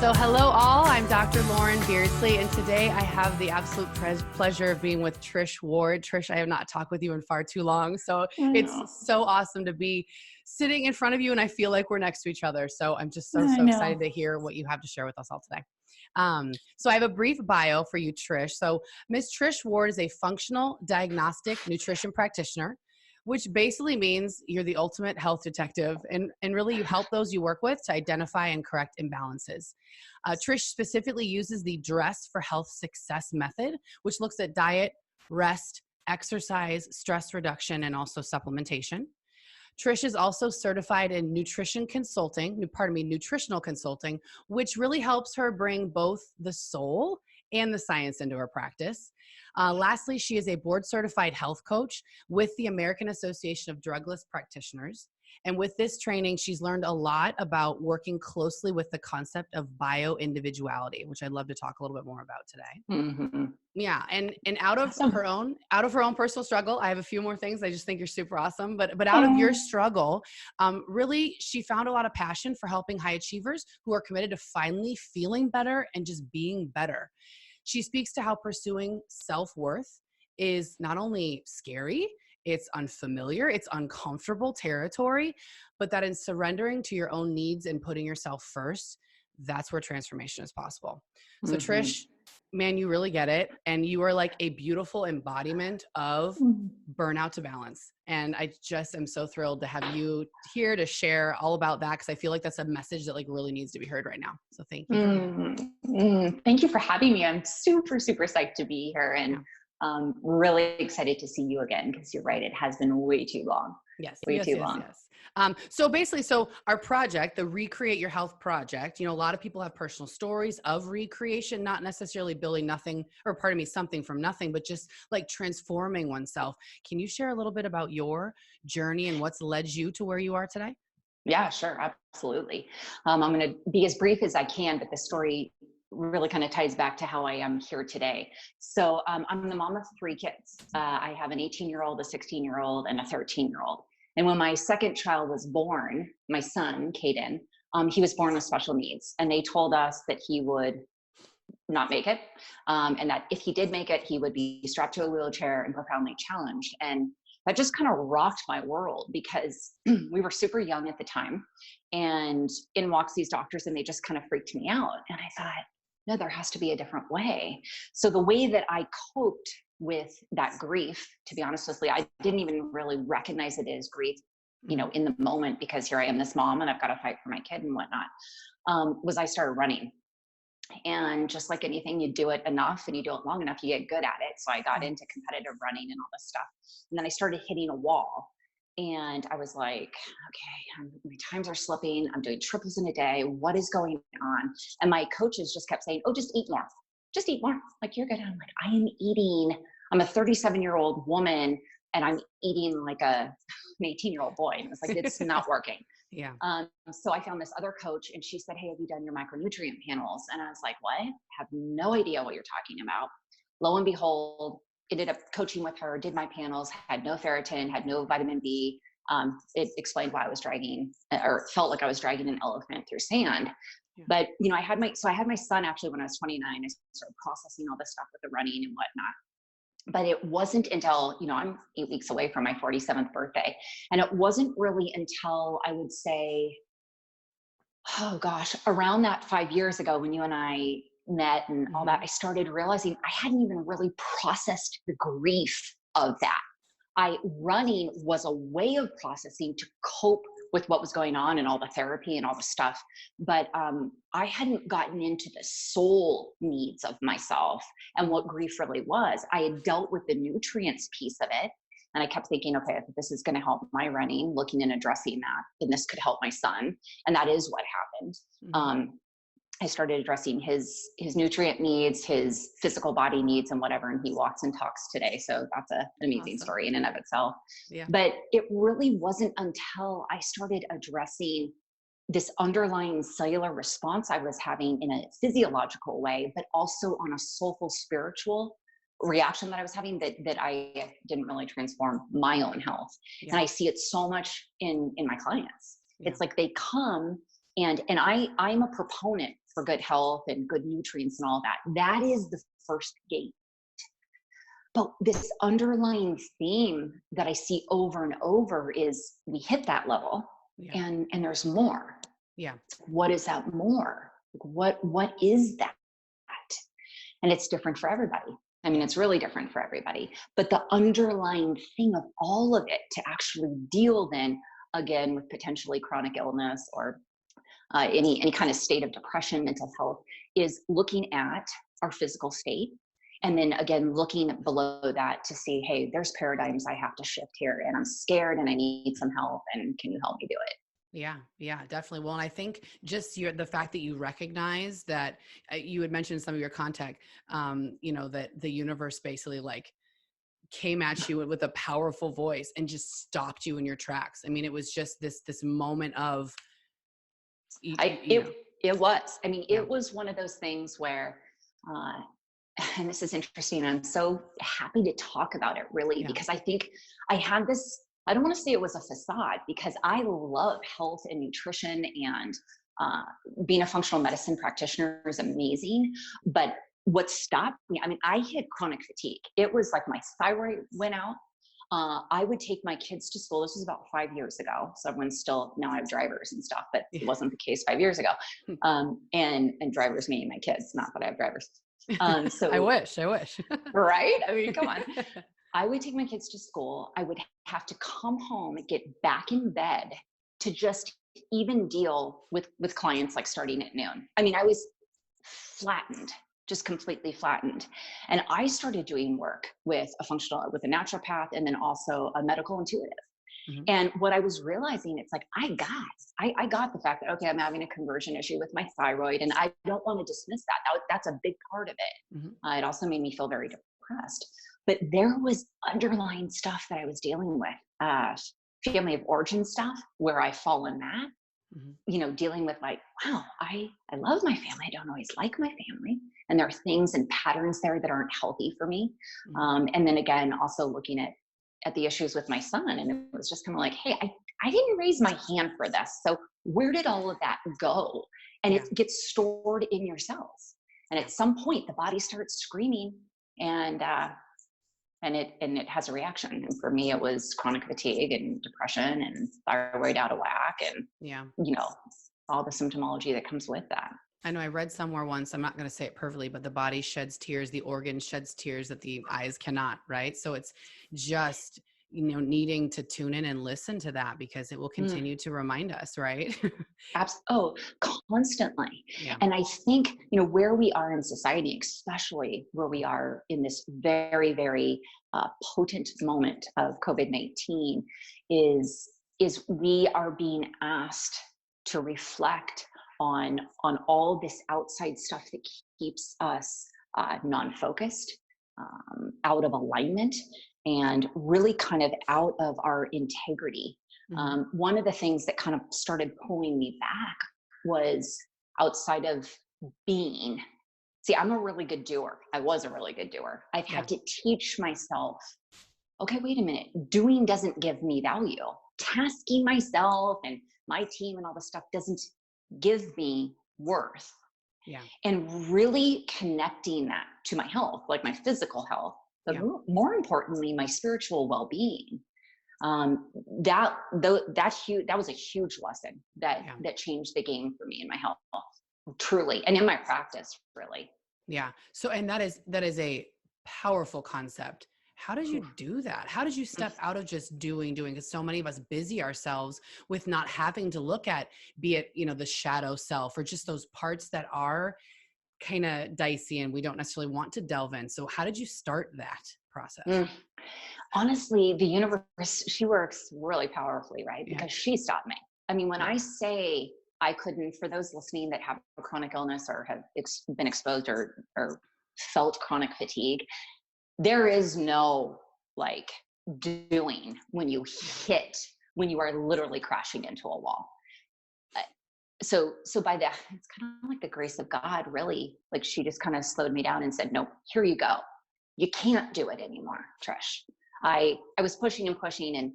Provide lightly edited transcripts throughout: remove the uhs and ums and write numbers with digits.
So hello all, I'm Dr. Lauren Beardsley, and today I have the absolute pleasure of being with Trish Ward. Trish, I have not talked with you in far too long, so it's so awesome to be sitting in front of you, and I feel like we're next to each other. So I'm just so excited to hear what you have to share with us all today. So I have a brief bio for you, Trish. So Ms. Trish Ward is a functional diagnostic nutrition practitioner, which basically means you're the ultimate health detective, and really you help those you work with to identify and correct imbalances. Trish specifically uses the D.R.E.S. for Health Success method, which looks at diet, rest, exercise, stress reduction, and also supplementation. Trish is also certified in nutritional consulting, which really helps her bring both the soul and the science into her practice. Lastly, she is a board certified health coach with the American Association of Drugless Practitioners. And with this training, she's learned a lot about working closely with the concept of bio-individuality, which I'd love to talk a little bit more about today. Mm-hmm. Yeah, and out of her own personal struggle, I have a few more things. I just think you're super awesome. But out of your struggle, really, she found a lot of passion for helping high achievers who are committed to finally feeling better and just being better. She speaks to how pursuing self-worth is not only scary, it's unfamiliar, it's uncomfortable territory, but that in surrendering to your own needs and putting yourself first, that's where transformation is possible. So Trish, man, you really get it. And you are like a beautiful embodiment of burnout to balance. And I just am so thrilled to have you here to share all about that, because I feel like that's a message that like really needs to be heard right now. So thank you. Thank you for having me. I'm super, super psyched to be here, and really excited to see you again, because you're right, it has been way too long. Way too long. So basically, our project, the Recreate Your Health project, you know, a lot of people have personal stories of recreation, not necessarily building something from nothing, but just like transforming oneself. Can you share a little bit about your journey and what's led you to where you are today? Yeah, sure. Absolutely. I'm going to be as brief as I can, but the story really kind of ties back to how I am here today. So I'm the mom of 3 kids. I have an 18-year-old, a 16-year-old, and a 13-year-old. And when my second child was born, my son, Caden, he was born with special needs. And they told us that he would not make it. And that if he did make it, he would be strapped to a wheelchair and profoundly challenged. And that just kind of rocked my world, because we were super young at the time. And in walks these doctors, and they just kind of freaked me out. And I thought, no, there has to be a different way. So the way that I coped with that grief, to be honest with you, I didn't even really recognize it as grief, you know, in the moment, because here I am, this mom, and I've got to fight for my kid and whatnot, was I started running. And just like anything, you do it enough and you do it long enough, you get good at it. So I got into competitive running and all this stuff. And then I started hitting a wall. And I was like, okay, my times are slipping. I'm doing triples in a day. What is going on? And my coaches just kept saying, oh, just eat more. Just eat more. Like, you're good. And I'm like, I'm a 37-year-old woman, and I'm eating like an 18-year-old boy. And it's like, it's not working. Yeah. So I found this other coach, and she said, hey, have you done your micronutrient panels? And I was like, what? I have no idea what you're talking about. Lo and behold, ended up coaching with her, did my panels, had no ferritin, had no vitamin B. It explained why I was dragging, or felt like I was dragging an elephant through sand. Yeah. But, you know, I had my son actually when I was 29. I started processing all this stuff with the running and whatnot. But it wasn't until, you know, I'm 8 weeks away from my 47th birthday. And it wasn't really until, I would say, oh gosh, around that 5 years ago when you and I met and all that, I started realizing I hadn't even really processed the grief of that. Running was a way of processing to cope with what was going on and all the therapy and all the stuff. But I hadn't gotten into the soul needs of myself and what grief really was. I had dealt with the nutrients piece of it. And I kept thinking, okay, if this is going to help my running, looking and addressing that, then this could help my son. And that is what happened. I started addressing his nutrient needs, his physical body needs, and whatever. And he walks and talks today. So that's an amazing story in and of itself. Yeah. But it really wasn't until I started addressing this underlying cellular response I was having in a physiological way, but also on a soulful spiritual reaction that I was having, that I didn't really transform my own health. Yeah. And I see it so much in my clients. Yeah. It's like they come and I'm a proponent for good health and good nutrients and all that. That is the first gate. But this underlying theme that I see over and over is we hit that level, and there's more. Yeah. What is that more? What is that? And it's different for everybody. I mean, it's really different for everybody. But the underlying thing of all of it to actually deal then again with potentially chronic illness or any kind of state of depression, mental health, is looking at our physical state. And then again, looking below that to see, hey, there's paradigms I have to shift here, and I'm scared and I need some help, and can you help me do it? Yeah, definitely. Well, and I think just the fact that you recognize that you had mentioned some of your contact, that the universe basically like came at you with a powerful voice and just stopped you in your tracks. I mean, it was just this moment of, it was. I mean, it was one of those things where, and this is interesting. I'm so happy to talk about it, really, because I think I had this. I don't want to say it was a facade, because I love health and nutrition, and being a functional medicine practitioner is amazing. But what stopped me, I mean, I hit chronic fatigue. It was like my thyroid went out. I would take my kids to school. This was about 5 years ago. So everyone's still, now I have drivers and stuff, but it wasn't the case 5 years ago. And drivers meaning my kids, not that I have drivers. So I wish. Right? I mean, come on. I would take my kids to school. I would have to come home and get back in bed to just even deal with clients like starting at noon. I mean, I was flattened, just completely flattened. And I started doing work with a naturopath, and then also a medical intuitive. Mm-hmm. And what I was realizing, it's like, I got the fact that, okay, I'm having a conversion issue with my thyroid, and I don't want to dismiss that. That's a big part of it. Mm-hmm. It also made me feel very depressed. But there was underlying stuff that I was dealing with, family of origin stuff, where I fall in that, dealing with like, wow, I love my family. I don't always like my family. And there are things and patterns there that aren't healthy for me. And then again, also looking at the issues with my son. And it was just kind of like, hey, I didn't raise my hand for this. So where did all of that go? And it gets stored in your cells. And at some point the body starts screaming, and it has a reaction. And for me, it was chronic fatigue and depression and thyroid out of whack, and all the symptomology that comes with that. I know I read somewhere once, I'm not going to say it perfectly, but the body sheds tears, the organ sheds tears that the eyes cannot, right? So it's just, needing to tune in and listen to that, because it will continue to remind us, right? Absolutely. Oh, constantly. Yeah. And I think, where we are in society, especially where we are in this very, very potent moment of COVID-19, is we are being asked to reflect on all this outside stuff that keeps us non-focused, out of alignment, and really kind of out of our integrity. One of the things that kind of started pulling me back was outside of being. See, I'm a really good doer. I was a really good doer. I've had to teach myself, okay, wait a minute. Doing doesn't give me value. Tasking myself and my team and all this stuff doesn't give me worth. Yeah. And really connecting that to my health, like my physical health, but more importantly, my spiritual well-being. That was a huge lesson that changed the game for me in my health, truly, and in my practice, really. Yeah. So, and that is a powerful concept. How did you do that? How did you step out of just doing? Because so many of us busy ourselves with not having to look at, be it, the shadow self, or just those parts that are kind of dicey and we don't necessarily want to delve in. So how did you start that process? Honestly, the universe, she works really powerfully, right? Because she stopped me. I mean, when I say I couldn't, for those listening that have a chronic illness or have been exposed or felt chronic fatigue, there is no like doing when you are literally crashing into a wall. So by that, it's kind of like the grace of God, really. Like, she just kind of slowed me down and said, no, here you go. You can't do it anymore, Trish. I was pushing and pushing, and,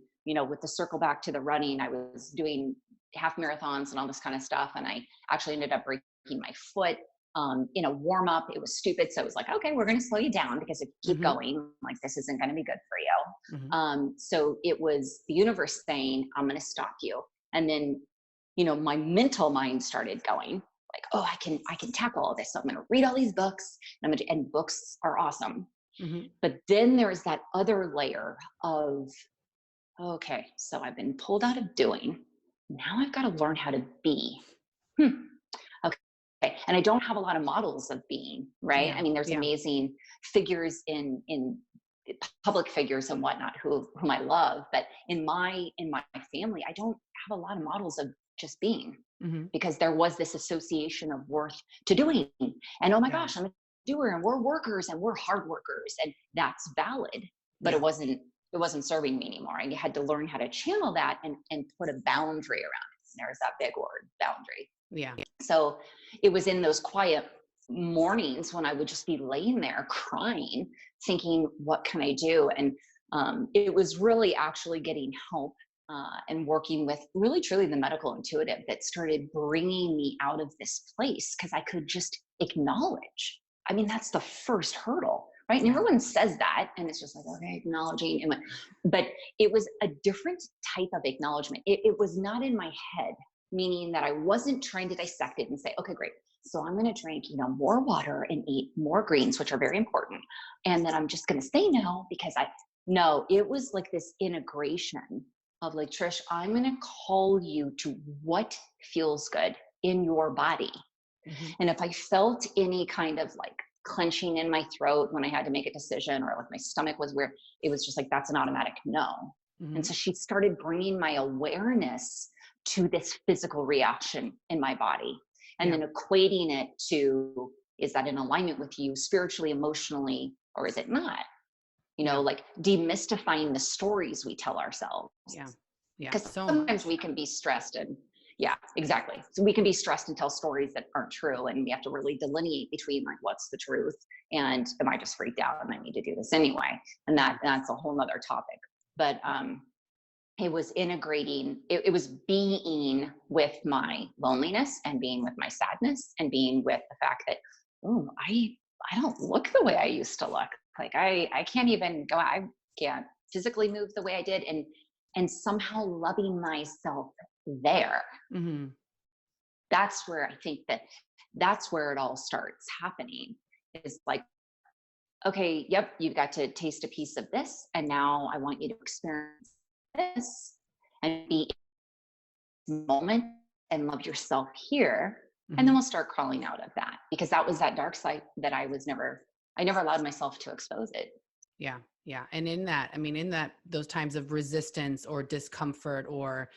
with the circle back to the running, I was doing half marathons and all this kind of stuff. And I actually ended up breaking my foot in a warm up. It was stupid. So it was like, okay, we're going to slow you down, because if you keep going, like, this isn't going to be good for you. So it was the universe saying, I'm going to stop you. And then, my mental mind started going like, oh, I can tackle all this. So I'm going to read all these books, and books are awesome. But then there's that other layer of, okay, so I've been pulled out of doing. Now I've got to learn how to be. Okay. And I don't have a lot of models of being, right? I mean, there's amazing figures in public figures and whatnot whom I love, but in my family, I don't have a lot of models of just being, because there was this association of worth to doing. And oh my gosh, I'm a doer, and we're workers, and we're hard workers, and that's valid, but it wasn't serving me anymore. And you had to learn how to channel that and put a boundary around it. And there's that big word, boundary. Yeah. So it was in those quiet mornings when I would just be laying there crying, thinking, what can I do? And it was really actually getting help and working with really truly the medical intuitive that started bringing me out of this place, because I could just acknowledge. I mean, that's the first hurdle, right? And everyone says that, and it's just like, okay, acknowledging. But it was a different type of acknowledgement. It was not in my head, meaning that I wasn't trying to dissect it and say, okay, great. So I'm going to drink, more water and eat more greens, which are very important. And then I'm just going to say no, because no, it was like this integration of like, Trish, I'm going to call you to what feels good in your body. And if I felt any kind of like clenching in my throat when I had to make a decision, or like my stomach was weird, it was just like, that's an automatic no. And so she started bringing my awareness to this physical reaction in my body, and then equating it to, is that in alignment with you spiritually, emotionally, or is it not? Like demystifying the stories we tell ourselves. Yeah. Because sometimes we can be stressed and exactly. So we can be stressed and tell stories that aren't true. And we have to really delineate between like, what's the truth? And am I just freaked out and I need to do this anyway? And that's a whole nother topic. But it was integrating, it was being with my loneliness, and being with my sadness, and being with the fact that, oh, I don't look the way I used to look. Like I can't even go, I can't physically move the way I did. And somehow loving myself there. That's where I think that's where it all starts happening, is like, okay, yep, you've got to taste a piece of this. And now I want you to experience this and be in the moment and love yourself here. And then we'll start crawling out of that, because that was that dark side that I never allowed myself to expose it. Yeah. Yeah. And in that, those times of resistance or discomfort or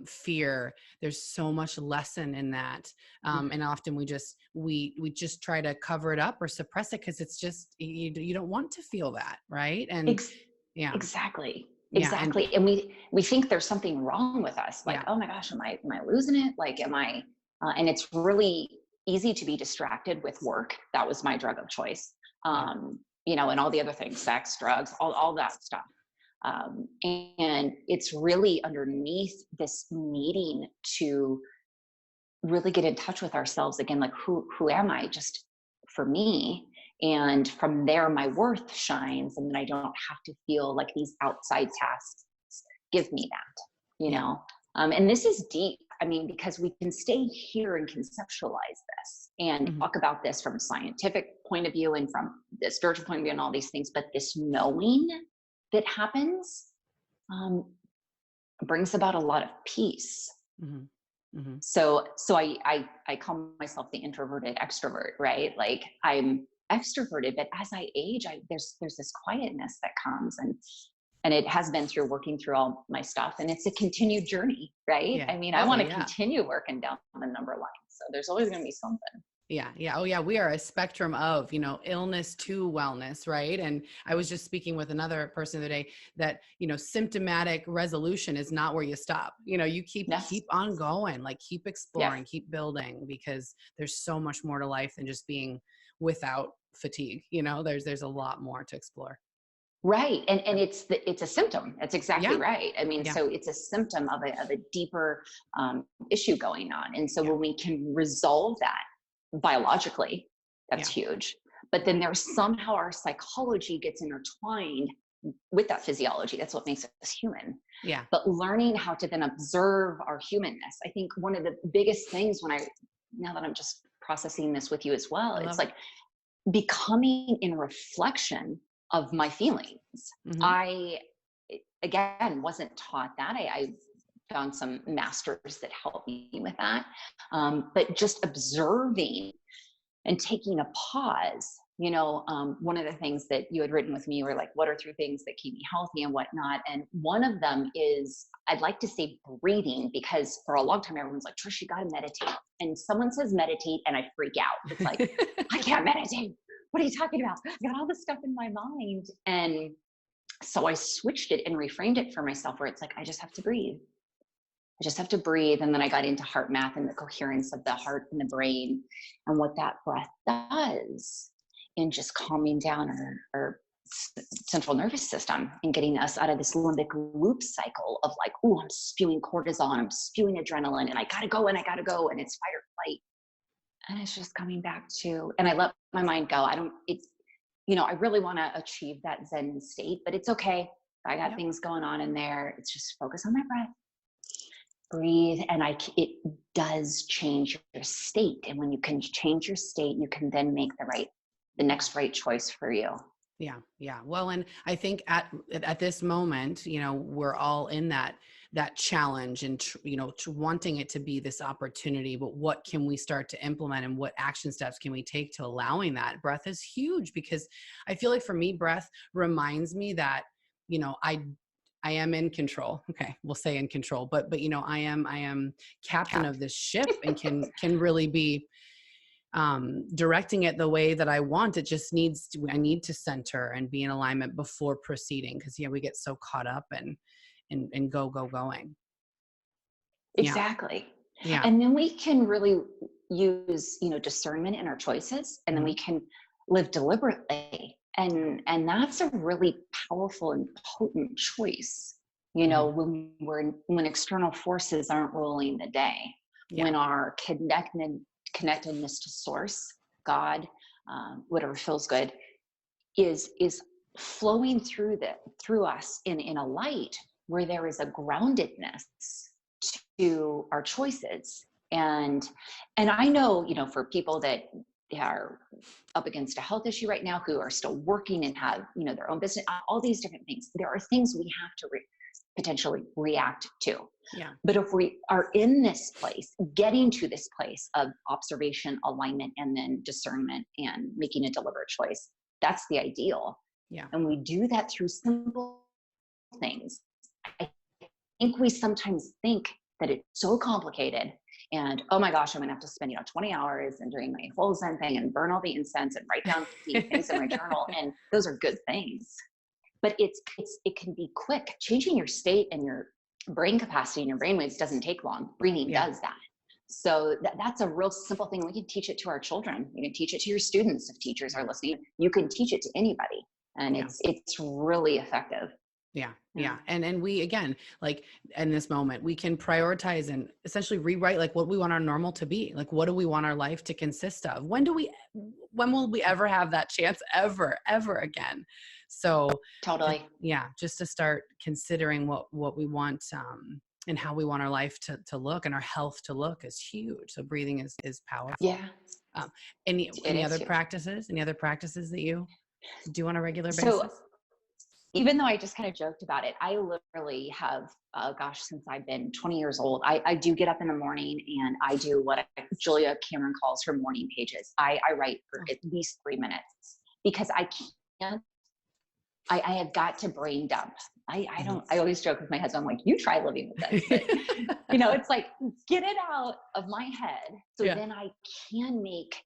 fear, there's so much lesson in that. And often we just try to cover it up or suppress it, because it's just, you don't want to feel that. Right. And exactly. Exactly. And we think there's something wrong with us. Like, oh my gosh, am I losing it? Like, am I, and it's really easy to be distracted with work. That was my drug of choice. And all the other things, sex, drugs, all that stuff. And it's really underneath this needing to really get in touch with ourselves again. Like, who am I just for me? And from there, my worth shines. And then I don't have to feel like these outside tasks give me that, and this is deep. I mean, because we can stay here and conceptualize this and talk about this from a scientific point of view and from the spiritual point of view and all these things. But this knowing that happens brings about a lot of peace. So I call myself the introverted extrovert, right? Like, I'm extroverted, but as I age, there's this quietness that comes, and it has been through working through all my stuff, and it's a continued journey, right? Yeah. I mean, I want to continue working down the number line. So there's always going to be something. Yeah. Yeah. Oh yeah. We are a spectrum of, illness to wellness. Right. And I was just speaking with another person the other day that, symptomatic resolution is not where you stop. You keep on going, like keep exploring, keep building, because there's so much more to life than just being without fatigue. There's a lot more to explore. Right. And it's a symptom. That's exactly right. I mean, so it's a symptom of a deeper issue going on. And so when we can resolve that, biologically, that's huge. But then there's somehow our psychology gets intertwined with that physiology. That's what makes us human. Yeah. But learning how to then observe our humanness, I think one of the biggest things now that I'm just processing this with you as well, it's like becoming in reflection of my feelings. Mm-hmm. I, again, wasn't taught that. I found some masters that helped me with that. But just observing and taking a pause, one of the things that you had written with me were like, what are 3 things that keep me healthy and whatnot? And one of them is, I'd like to say breathing, because for a long time, everyone's like, Trish, you got to meditate. And someone says meditate and I freak out. It's like, I can't meditate. What are you talking about? I got all this stuff in my mind. And so I switched it and reframed it for myself, where it's like, I just have to breathe. I just have to breathe. And then I got into heart math and the coherence of the heart and the brain and what that breath does in just calming down our central nervous system and getting us out of this limbic loop cycle of like, oh, I'm spewing cortisol, I'm spewing adrenaline, and I gotta go, and it's fight or flight. And it's just coming back to, and I let my mind go. I really want to achieve that Zen state, but it's okay. I got things going on in there. It's just focus on my breath, breathe, and it does change your state. And when you can change your state, you can then make the next right choice for you. Yeah. Yeah. Well, and I think at this moment, we're all in that challenge and, wanting it to be this opportunity, but what can we start to implement and what action steps can we take to allowing that? Breath is huge, because I feel like for me, breath reminds me that, I am in control. Okay. We'll say in control, but I am captain of this ship and can really be directing it the way that I want. It just I need to center and be in alignment before proceeding. Cause we get so caught up and going. Exactly. Yeah. And then we can really use, discernment in our choices, and then we can live deliberately. And that's a really powerful and potent choice, when external forces aren't ruling the day, when our connectedness to source, God, whatever feels good, is flowing through us in a light where there is a groundedness to our choices. And I know, for people that are up against a health issue right now, who are still working and have, their own business, all these different things, there are things we have to potentially react to. Yeah. But if we are in this place, getting to this place of observation, alignment, and then discernment and making a deliberate choice, that's the ideal. Yeah. And we do that through simple things. I think we sometimes think that it's so complicated and, oh my gosh, I'm going to have to spend, 20 hours and doing my whole Zen thing and burn all the incense and write down 50 things in my journal. And those are good things, but it can be quick. Changing your state and your brain capacity and your brain waves doesn't take long. Breathing does that. So that's a real simple thing. We can teach it to our children. You can teach it to your students. If teachers are listening, you can teach it to anybody. And it's really effective. Yeah. Yeah. And we, again, like in this moment, we can prioritize and essentially rewrite like what we want our normal to be. Like, what do we want our life to consist of? When will we ever have that chance ever again? So totally. Just to start considering what we want, and how we want our life to look and our health to look is huge. So breathing is powerful. Yeah. Any other practices that you do on a regular basis? Even though I just kind of joked about it, I literally have, since I've been 20 years old, I do get up in the morning and I do what Julia Cameron calls her morning pages. I write for at least 3 minutes because I have got to brain dump. I always joke with my husband, I'm like, you try living with this, but, it's like, get it out of my head. So then I can be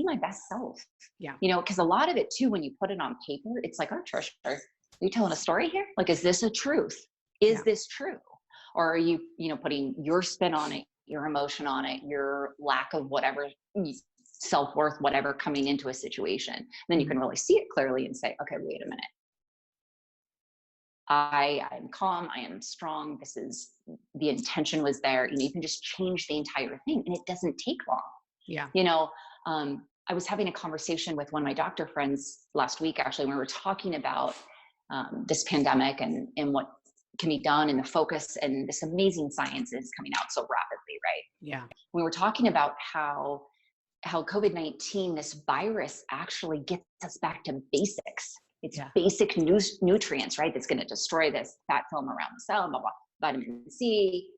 my best self. Yeah. Cause a lot of it too, when you put it on paper, it's like, oh, Trish, are you telling a story here? Like, is this a truth? Is this true? Or are you, putting your spin on it, your emotion on it, your lack of whatever self-worth, whatever coming into a situation? And then you can really see it clearly and say, okay, wait a minute. I'm calm. I am strong. The intention was there. You can just change the entire thing and it doesn't take long. Yeah. You know, I was having a conversation with one of my doctor friends last week, actually, when we were talking about this pandemic and what can be done and the focus, and this amazing science is coming out so rapidly, right? Yeah. We were talking about how COVID-19, this virus, actually gets us back to basics. It's basic nutrients, right? That's going to destroy this fat film around the cell, blah, blah, vitamin C,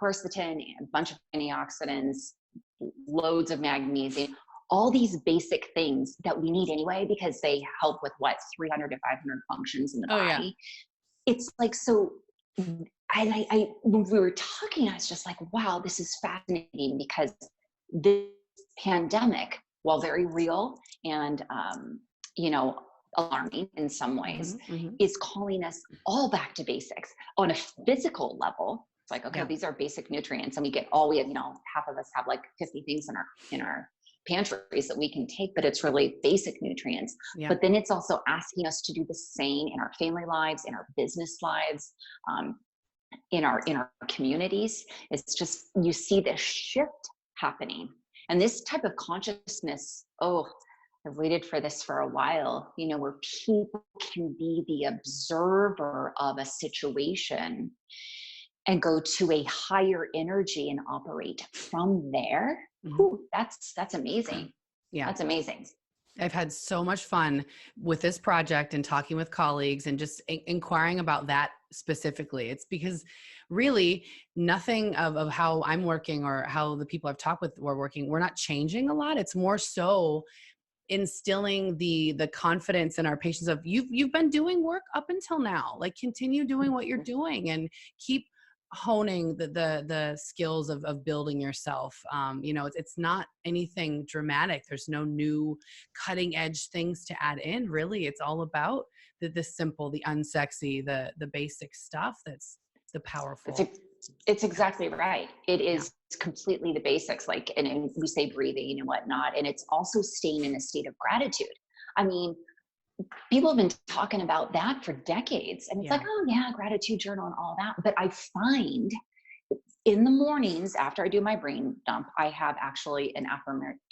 quercetin, a bunch of antioxidants, loads of magnesium, all these basic things that we need anyway, because they help with 300 to 500 functions in the body. Yeah. It's like, so I when we were talking, I was just like, wow, this is fascinating, because this pandemic, while very real and, alarming in some ways, is calling us all back to basics on a physical level. It's like, okay, these are basic nutrients, and we have, half of us have like 50 things in our pantries that we can take, but it's really basic nutrients. But then it's also asking us to do the same in our family lives, in our business lives, in our communities. It's just, you see this shift happening, and this type of consciousness, I've waited for this for a while, where people can be the observer of a situation and go to a higher energy and operate from there. That's amazing. Yeah. That's amazing. I've had so much fun with this project and talking with colleagues and just inquiring about that specifically. It's because really nothing of how I'm working or how the people I've talked with were working, we're not changing a lot. It's more so instilling the confidence in our patients of you've been doing work up until now, like continue doing what you're doing and keep honing the skills of building yourself. It's not anything dramatic. There's no new cutting edge things to add in. Really, it's all about the simple, the unsexy, the basic stuff that's the powerful. It's exactly right. It is completely the basics, and we say breathing and whatnot. And it's also staying in a state of gratitude. I mean, people have been talking about that for decades, and it's like, oh yeah, gratitude journal and all that. But I find in the mornings after I do my brain dump, I have actually an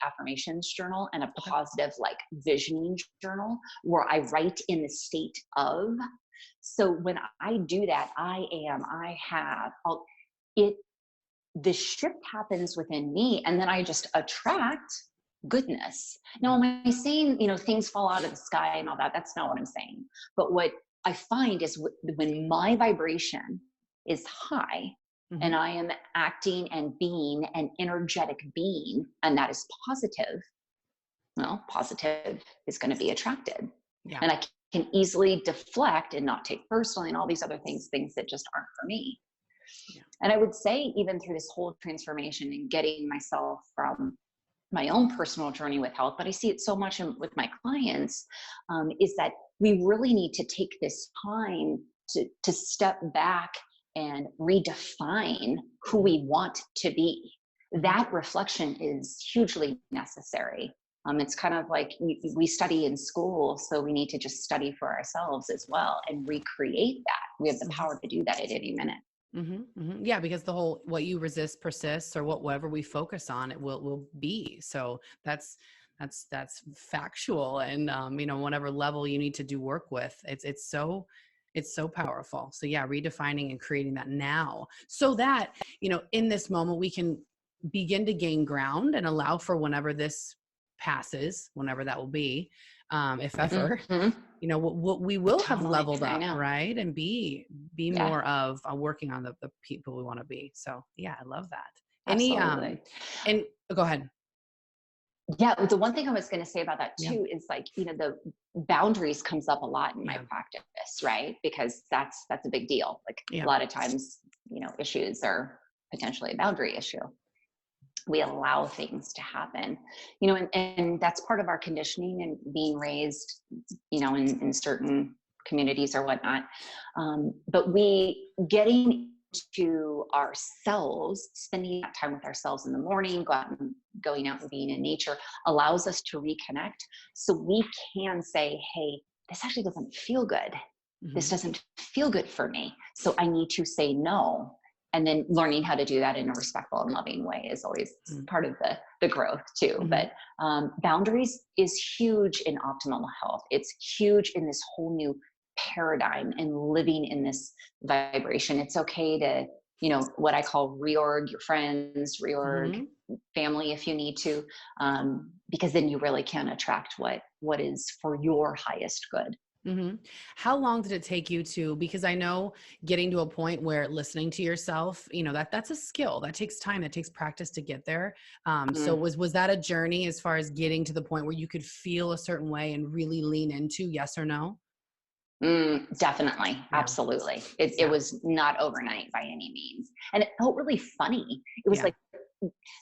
affirmations journal and a positive visioning journal where I write in the state of. So when I do that, the shift happens within me, and then I just attract goodness. Now, am I saying, things fall out of the sky and all that? That's not what I'm saying. But what I find is when my vibration is high and I am acting and being an energetic being, and that is positive, well, positive is going to be attracted. And I can easily deflect and not take personally and all these other things that just aren't for me. And I would say, even through this whole transformation and getting myself from my own personal journey with health, but I see it so much with my clients, is that we really need to take this time to step back and redefine who we want to be. That reflection is hugely necessary. It's kind of like we study in school, so we need to just study for ourselves as well and recreate that. We have the power to do that at any minute. Yeah, because the whole what you resist persists, or whatever we focus on, it will be. So that's factual, and whatever level you need to do work with, it's so powerful. So yeah, redefining and creating that now, so that in this moment we can begin to gain ground and allow for whenever this passes, whenever that will be, if ever. We will have leveled up, right? And be more of working on the people we want to be. So yeah, I love that. Absolutely. And go ahead. Yeah. The one thing I was going to say about that too is the boundaries comes up a lot in my practice, right? Because that's a big deal. A lot of times, issues are potentially a boundary issue. We allow things to happen, and that's part of our conditioning and being raised, in certain communities or whatnot. But we getting to ourselves, spending that time with ourselves in the morning, going out and being in nature allows us to reconnect. So we can say, hey, this actually doesn't feel good. This doesn't feel good for me. So I need to say no. And then learning how to do that in a respectful and loving way is always part of the growth too. Mm-hmm. But boundaries is huge in optimal health. It's huge in this whole new paradigm and living in this vibration. It's okay to, what I call reorg your friends, reorg family if you need to, because then you really can attract what is for your highest good. Mm-hmm. How long did it take you to, because I know getting to a point where listening to yourself, that's a skill that takes time, that takes practice to get there. So was that a journey as far as getting to the point where you could feel a certain way and really lean into yes or no? Definitely. Yeah. Absolutely. It was not overnight by any means. And it felt really funny. It was like,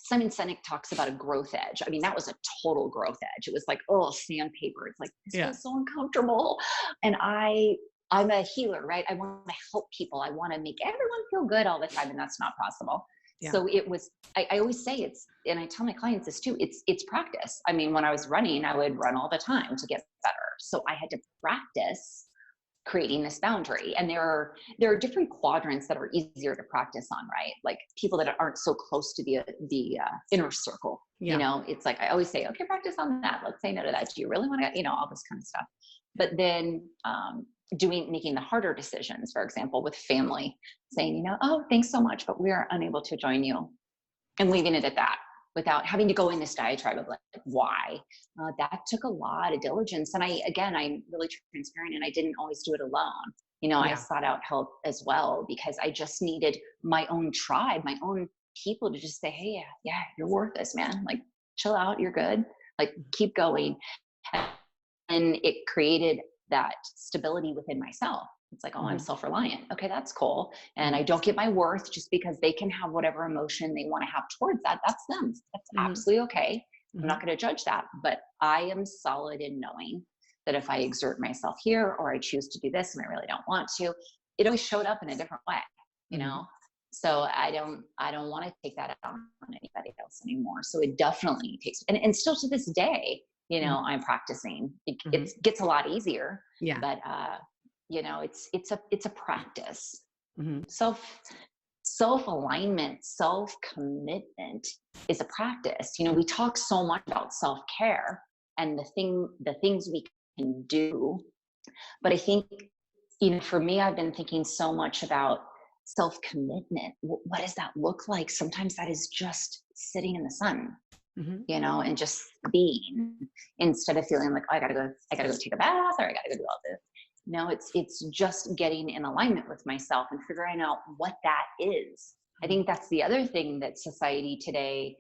Simon Sinek talks about a growth edge. I mean, that was a total growth edge. It was like, sandpaper. It's like, this feels so uncomfortable. And I'm a healer, right? I want to help people. I want to make everyone feel good all the time. And that's not possible. Yeah. So it was, I always say and I tell my clients this too, it's practice. I mean, when I was running, I would run all the time to get better. So I had to practice creating this boundary. And there are different quadrants that are easier to practice on, right? Like people that aren't so close to the inner circle, it's like, I always say, okay, practice on that. Let's say no to that. Do you really want to, all this kind of stuff. But then making the harder decisions, for example, with family, saying, oh, thanks so much, but we are unable to join you, and leaving it at that without having to go in this diatribe of like, why? That took a lot of diligence. And I'm really transparent, and I didn't always do it alone. I sought out help as well, because I just needed my own tribe, my own people to just say, hey, yeah, you're worth this, man. Like, chill out. You're good. Like, keep going. And it created that stability within myself. It's like, I'm self-reliant. Okay, that's cool. And I don't get my worth just because they can have whatever emotion they want to have towards that. That's them. That's absolutely okay. I'm not going to judge that. But I am solid in knowing that if I exert myself here, or I choose to do this and I really don't want to, it always showed up in a different way, So I don't want to take that out on anybody else anymore. So it definitely takes, and still to this day, I'm practicing. It gets a lot easier. Yeah. But it's a practice. Self-alignment, self-commitment is a practice. We talk so much about self-care and the things we can do, but I think, for me, I've been thinking so much about self-commitment. What does that look like? Sometimes that is just sitting in the sun, and just being, instead of feeling like, I gotta go take a bath, or I gotta go do all this. No, it's just getting in alignment with myself and figuring out what that is. I think that's the other thing that society today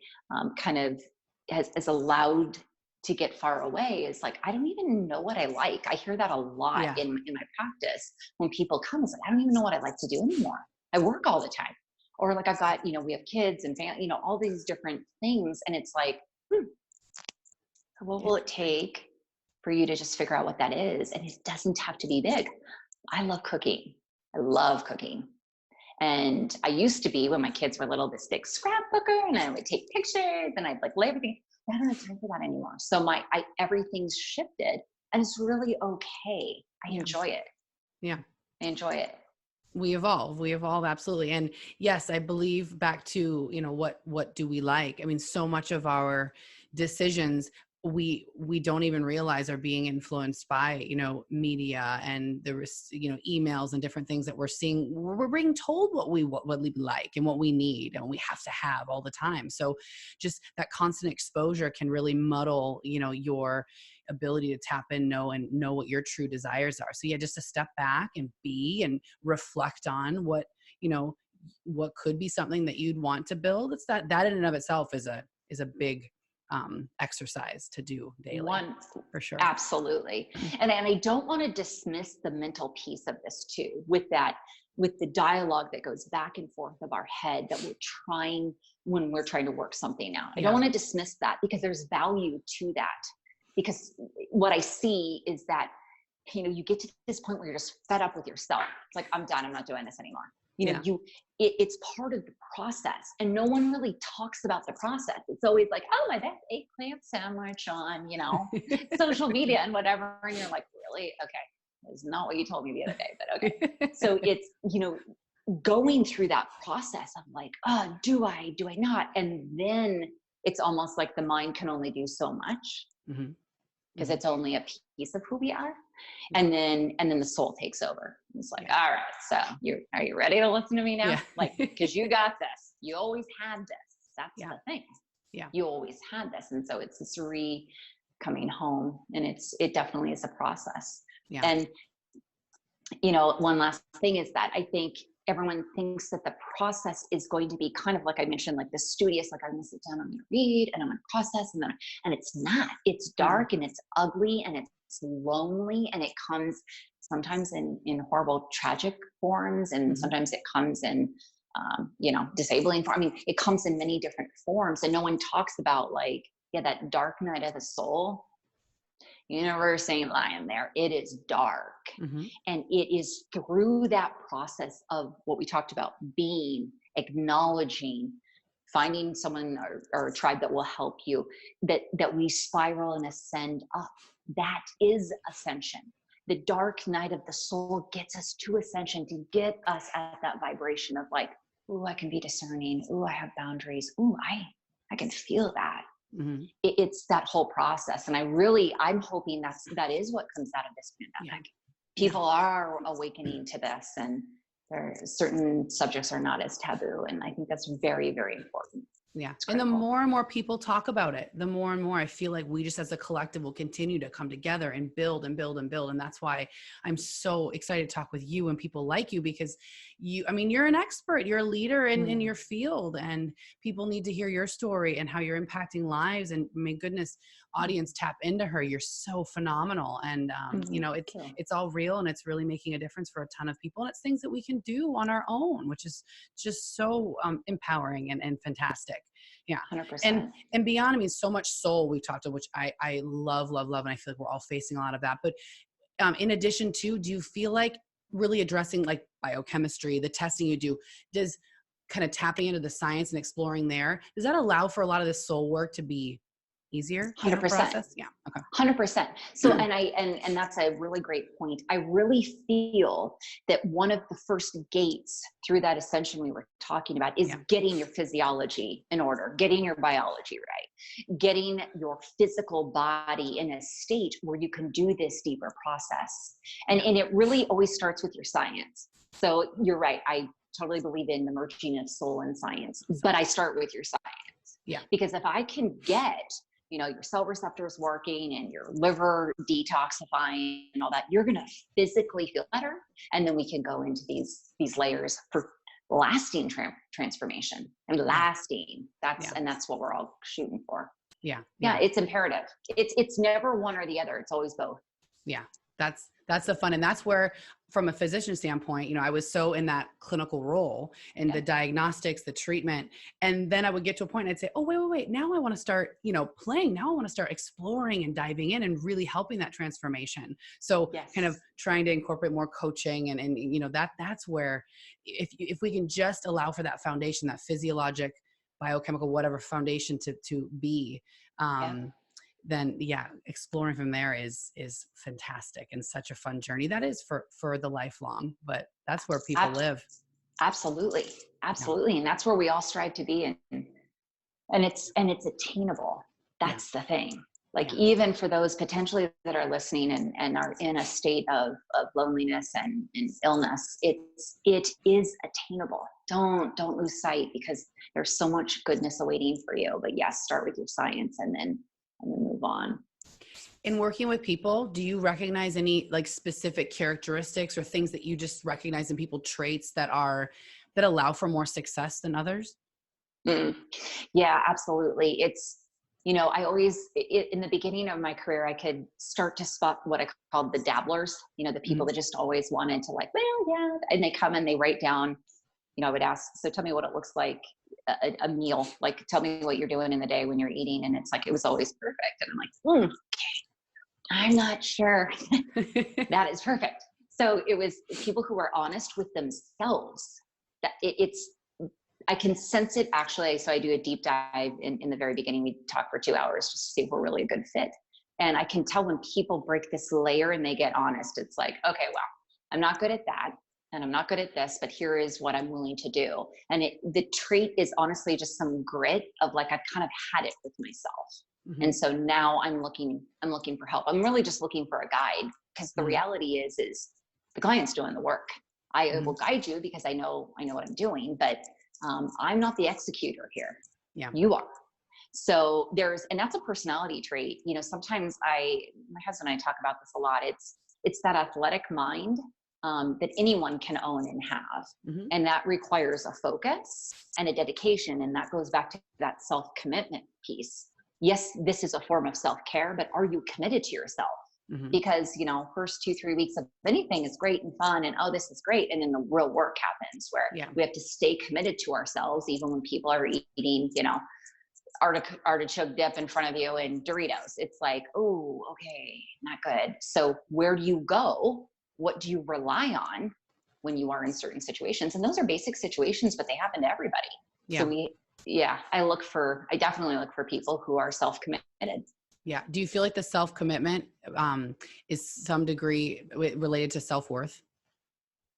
kind of has allowed to get far away, is like, I don't even know what I like. I hear that a lot in my practice when people come. It's like, I don't even know what I like to do anymore. I work all the time. Or like, I've got, we have kids and family, all these different things. And it's like, what will it take for you to just figure out what that is? And it doesn't have to be big. I love cooking. I love cooking. And I used to be, when my kids were little, this big scrapbooker, and I would take pictures and I'd like lay everything. I don't have time for that anymore. So everything's shifted, and it's really okay. I enjoy it. Yeah. I enjoy it. We evolve. Absolutely. And yes, I believe back to, what do we like? I mean, so much of our decisions, we don't even realize are being influenced by, media and the, emails and different things that we're seeing. We're being told what we like and what we need and we have to have all the time. So just that constant exposure can really muddle, your ability to tap in, know what your true desires are. So yeah, just to step back and be and reflect on what could be something that you'd want to build. It's that in and of itself is a big exercise to do daily. For sure. Absolutely. And I don't want to dismiss the mental piece of this too, with the dialogue that goes back and forth of our head that when we're trying to work something out. I don't want to dismiss that, because there's value to that. Because what I see is that, you get to this point where you're just fed up with yourself. It's like, I'm done. I'm not doing this anymore. It's part of the process, and no one really talks about the process. It's always like, oh, my best eggplant sandwich on, social media and whatever. And you're like, really? Okay. That's not what you told me the other day, but okay. So it's, going through that process of like, oh, do I not? And then it's almost like the mind can only do so much, because it's only a piece of who we are. And then the soul takes over. It's like, all right, so are you ready to listen to me now? Like, because you got this. You always had this. That's the thing. Yeah. You always had this. And so it's this coming home, and it definitely is a process. Yeah. And, one last thing is that I think everyone thinks that the process is going to be kind of like I mentioned, like the studious, like I'm going to sit down, I'm going to read, and I'm going to process, and it's not. It's dark, and it's ugly, and it's lonely, and it comes sometimes in horrible, tragic forms, and sometimes it comes in, disabling form. I mean, it comes in many different forms, and no one talks about like, that dark night of the soul. Universe ain't lying there. It is dark. And it is through that process of what we talked about, being, acknowledging, finding someone or a tribe that will help you, that we spiral and ascend up. That is ascension. The dark night of the soul gets us to ascension, to get us at that vibration of like, ooh, I can be discerning. Ooh, I have boundaries. Ooh, I can feel that. It's that whole process. And I'm hoping that is what comes out of this pandemic. People are awakening to this, and certain subjects are not as taboo. And I think that's very, very important. Yeah. And the more and more people talk about it, the more and more I feel like we just as a collective will continue to come together and build and build and build. And that's why I'm so excited to talk with you and people like you, because you're an expert, you're a leader in your field, and people need to hear your story and how you're impacting lives. And my goodness, audience, tap into her. You're so phenomenal. And, it's all real, and it's really making a difference for a ton of people. And it's things that we can do on our own, which is just so empowering and fantastic. Yeah. 100%. And beyond, so much soul we talked about, which I love. And I feel like we're all facing a lot of that. But in addition to, do you feel like really addressing like biochemistry, the testing you do, does kind of tapping into the science and exploring there, does that allow for a lot of this soul work to be easier? 100%. Yeah. Okay. 100%. So, and that's a really great point. I really feel that one of the first gates through that ascension we were talking about is getting your physiology in order, getting your biology right, getting your physical body in a state where you can do this deeper process. And it really always starts with your science. So you're right. I totally believe in the merging of soul and science, but I start with your science. Yeah. Because if I can get your cell receptors working and your liver detoxifying and all that, you're going to physically feel better. And then we can go into these layers for lasting transformation. Lasting. And that's what we're all shooting for. Yeah. It's imperative. It's never one or the other. It's always both. Yeah. That's the fun. And that's where, from a physician standpoint, I was so in that clinical role and the diagnostics, the treatment. And then I would get to a point and I'd say, oh, wait. Now I want to start, playing. Now I want to start exploring and diving in and really helping that transformation. So kind of trying to incorporate more coaching and that's where, if we can just allow for that foundation, that physiologic, biochemical, whatever foundation to be, then exploring from there is fantastic and such a fun journey. That is for the lifelong, but that's where people live. Absolutely. Yeah. And that's where we all strive to be. And it's attainable. That's the thing. Like even for those potentially that are listening and are in a state of loneliness and illness, it is attainable. Don't lose sight, because there's so much goodness awaiting for you. But start with your science and then move on. In working with people, do you recognize any like specific characteristics or things that you just recognize in people, traits that allow for more success than others? Yeah, absolutely. It's, I always, in the beginning of my career, I could start to spot what I called the dabblers, the people that just always wanted to like, and they come and they write down, I would ask, so tell me what it looks like a meal, like tell me what you're doing in the day when you're eating. And it's like, it was always perfect. And I'm like, okay, I'm not sure that is perfect. So it was people who were honest with themselves, that I can sense it actually. So I do a deep dive in the very beginning. We talk for 2 hours just to see if we're really a good fit. And I can tell when people break this layer and they get honest, it's like, okay, well, I'm not good at that. and I'm not good at this, but here is what I'm willing to do. And the trait is honestly just some grit of like, I've kind of had it with myself. Mm-hmm. And so now I'm looking for help. I'm really just looking for a guide, because the reality is the client's doing the work. I will guide you because I know what I'm doing, but I'm not the executor here. Yeah. You are. So and that's a personality trait. You know, sometimes my husband and I talk about this a lot. It's that athletic mind that anyone can own and have. Mm-hmm. And that requires a focus and a dedication. And that goes back to that self-commitment piece. Yes, this is a form of self-care, but are you committed to yourself? Mm-hmm. Because, you know, first 2-3 weeks of anything is great and fun and, oh, this is great. And then the real work happens where we have to stay committed to ourselves, even when people are eating, you know, artichoke dip in front of you and D.R.E.S.S. It's like, oh, okay, not good. So where do you go? What do you rely on when you are in certain situations? And those are basic situations, but they happen to everybody. Yeah. So I definitely look for people who are self-committed. Yeah. Do you feel like the self-commitment is some degree related to self-worth?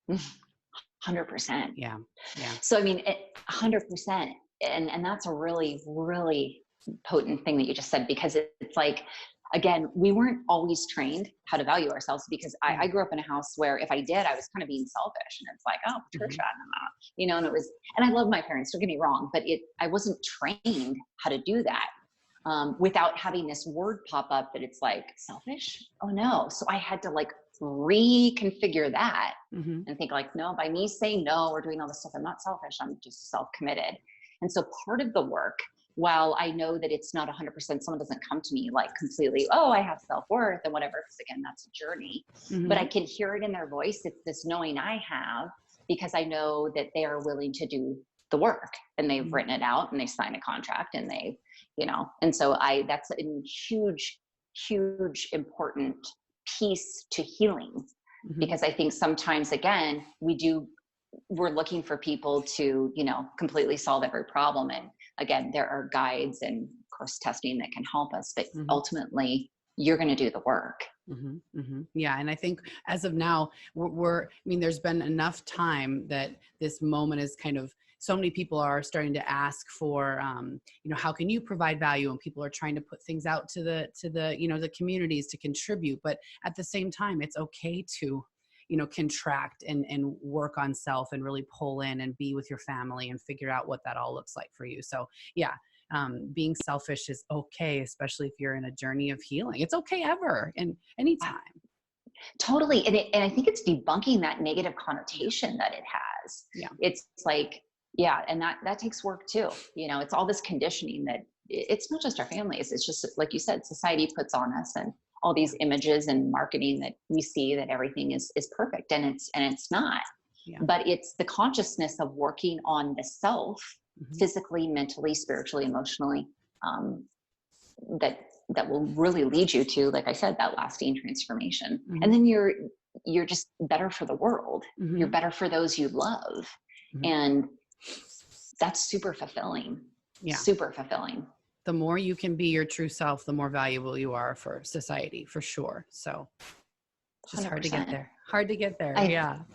100%. Yeah. Yeah. So, I mean, 100%. And that's a really, really potent thing that you just said, because it's like, again, we weren't always trained how to value ourselves, because I grew up in a house where if I did, I was kind of being selfish, and it's like, oh, Trisha, you know, and I love my parents, don't get me wrong, but I wasn't trained how to do that without having this word pop up that it's like selfish. Oh no. So I had to like reconfigure that and think like, no, by me saying no or doing all this stuff, I'm not selfish. I'm just self-committed. And so part of the work, while I know that it's not 100%, someone doesn't come to me like completely, oh, I have self-worth and whatever, because again, that's a journey, but I can hear it in their voice. It's this knowing I have, because I know that they are willing to do the work, and they've written it out, and they sign a contract, and they, you know, and so that's a huge, huge, important piece to healing, because I think sometimes, again, we're looking for people to, you know, completely solve every problem. And again, there are guides and of course testing that can help us, but ultimately you're going to do the work. Yeah. And I think as of now, I mean, there's been enough time that this moment is kind of, so many people are starting to ask for, you know, how can you provide value? And people are trying to put things out to the, you know, the communities to contribute. But at the same time, it's okay to, you know, contract and work on self and really pull in and be with your family and figure out what that all looks like for you. So yeah, being selfish is okay, especially if you're in a journey of healing. It's okay ever and anytime. Totally. And I think it's debunking that negative connotation that it has. Yeah. It's like, yeah. And that takes work too. You know, it's all this conditioning that it's not just our families. It's just, like you said, society puts on us, and all these images and marketing that we see that everything is perfect, and it's not. Yeah. But it's the consciousness of working on the self, physically, mentally, spiritually, emotionally, that will really lead you to, like I said, that lasting transformation. And then you're just better for the world. You're better for those you love. And that's super fulfilling. Yeah. Super fulfilling. The more you can be your true self, the more valuable you are for society, for sure. So it's just 100%. Hard to get there. Hard to get there.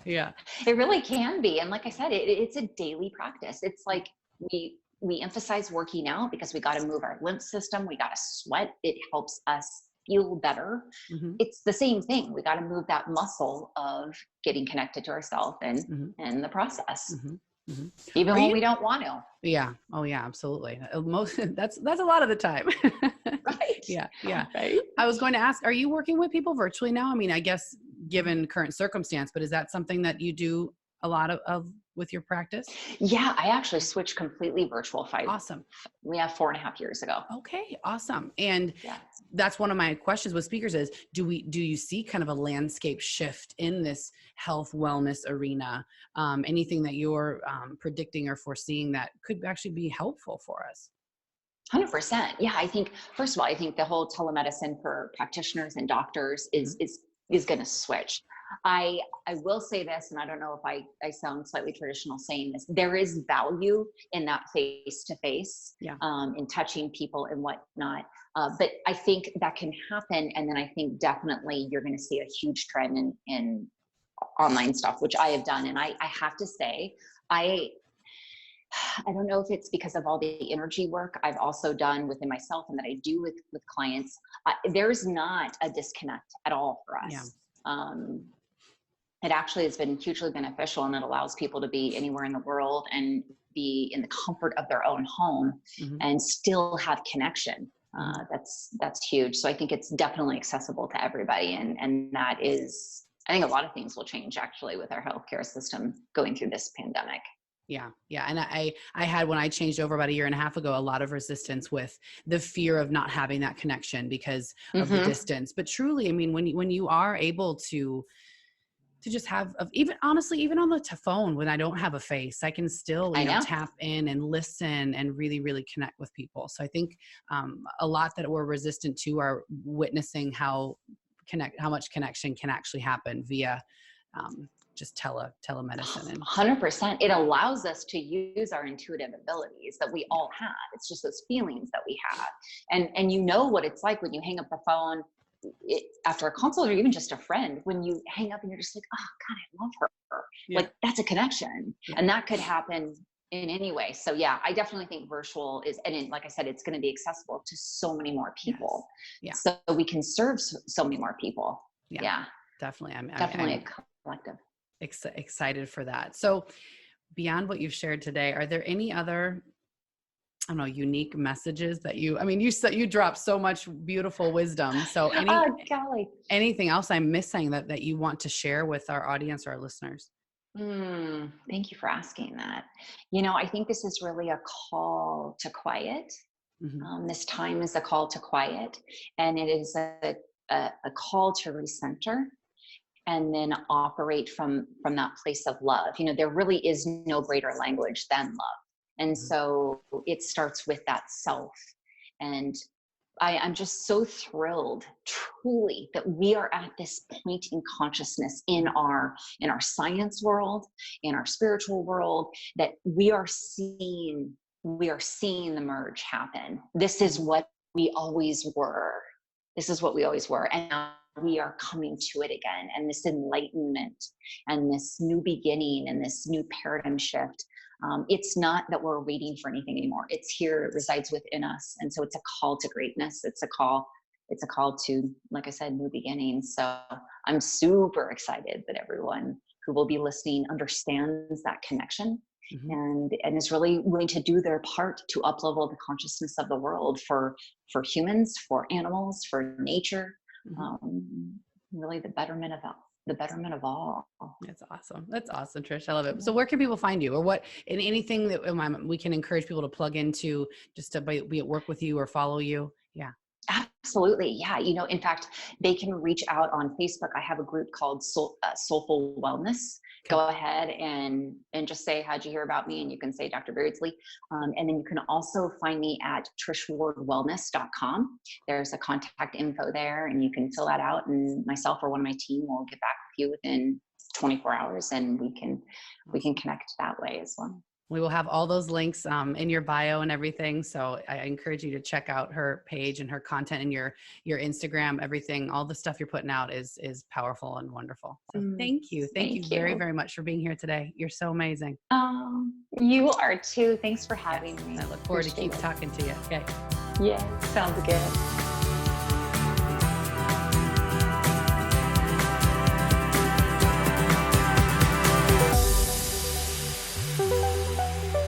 Yeah. It really can be. And like I said, it's a daily practice. It's like we emphasize working out because we got to move our lymph system. We got to sweat. It helps us feel better. It's the same thing. We got to move that muscle of getting connected to ourselves and the process. Even when we don't want to. Yeah. Oh yeah, absolutely. That's a lot of the time. Right. Yeah. Right. I was going to ask, are you working with people virtually now? I mean, I guess given current circumstance, but is that something that you do a lot of with your practice? Yeah, I actually switched completely virtual. Awesome. We have 4.5 years ago. Okay. Awesome. And that's one of my questions with speakers is, do you see kind of a landscape shift in this health wellness arena? Anything that you're predicting or foreseeing that could actually be helpful for us? 100%. Yeah. I think, first of all, I think the whole telemedicine for practitioners and doctors is going to switch. I will say this, and I don't know if I sound slightly traditional saying this, there is value in that face-to-face, in touching people and whatnot. But I think that can happen. And then I think definitely you're going to see a huge trend in online stuff, which I have done. And I have to say, I don't know if it's because of all the energy work I've also done within myself and that I do with clients. There's not a disconnect at all for us. Yeah. It actually has been hugely beneficial, and it allows people to be anywhere in the world and be in the comfort of their own home and still have connection. That's huge. So I think it's definitely accessible to everybody. And that is, I think a lot of things will change actually with our healthcare system going through this pandemic. Yeah. Yeah. And I had, when I changed over about a year and a half ago, a lot of resistance with the fear of not having that connection because of the distance. But truly, I mean, when you are able to just have, even honestly, even on the phone, when I don't have a face, I can still, tap in and listen and really, really connect with people. So I think a lot that we're resistant to are witnessing how much connection can actually happen via just telemedicine. And 100%. It allows us to use our intuitive abilities that we all have. It's just those feelings that we have. And you know what it's like when you hang up the phone after a consult, or even just a friend, when you hang up and you're just like, oh God, I love her. Yeah. Like that's a connection. Yeah. And that could happen in any way. So yeah, I definitely think virtual is, and like I said, it's going to be accessible to so many more people. Yes. Yeah. So we can serve so many more people. Yeah. Yeah. Definitely. I'm a collective. Excited for that. So beyond what you've shared today, are there any other, I don't know, unique messages that you dropped so much beautiful wisdom. So anything else I'm missing that you want to share with our audience or our listeners? Thank you for asking that. I think this is really a call to quiet. This time is a call to quiet, and it is a call to recenter and then operate from that place of love. There really is no greater language than love. And so it starts with that self. And I'm just so thrilled, truly, that we are at this point in consciousness in our science world, in our spiritual world, that we are seeing the merge happen. This is what we always were. And now we are coming to it again. And this enlightenment and this new beginning and this new paradigm shift. It's not that we're waiting for anything anymore. It's here, it resides within us. And so it's a call to greatness. It's a call to, like I said, new beginnings. So I'm super excited that everyone who will be listening understands that connection and is really willing to do their part to uplevel the consciousness of the world for humans, for animals, for nature, really the betterment of all. That's awesome, Trish. I love it. So where can people find you, or anything that we can encourage people to plug into just to be at work with you or follow you? Yeah. Absolutely. Yeah. In fact, they can reach out on Facebook. I have a group called Soulful Wellness. Go ahead and just say, how'd you hear about me? And you can say Dr. Beardsley. And then you can also find me at trishwardwellness.com. There's a contact info there, and you can fill that out, and myself or one of my team will get back with you within 24 hours, and we can connect that way as well. We will have all those links in your bio and everything. So I encourage you to check out her page and her content and your Instagram. Everything, all the stuff you're putting out is powerful and wonderful. So thank you. Thank you very, very much for being here today. You're so amazing. You are too. Thanks for having me. I look forward to keep talking to you. Okay. Yeah, sounds good.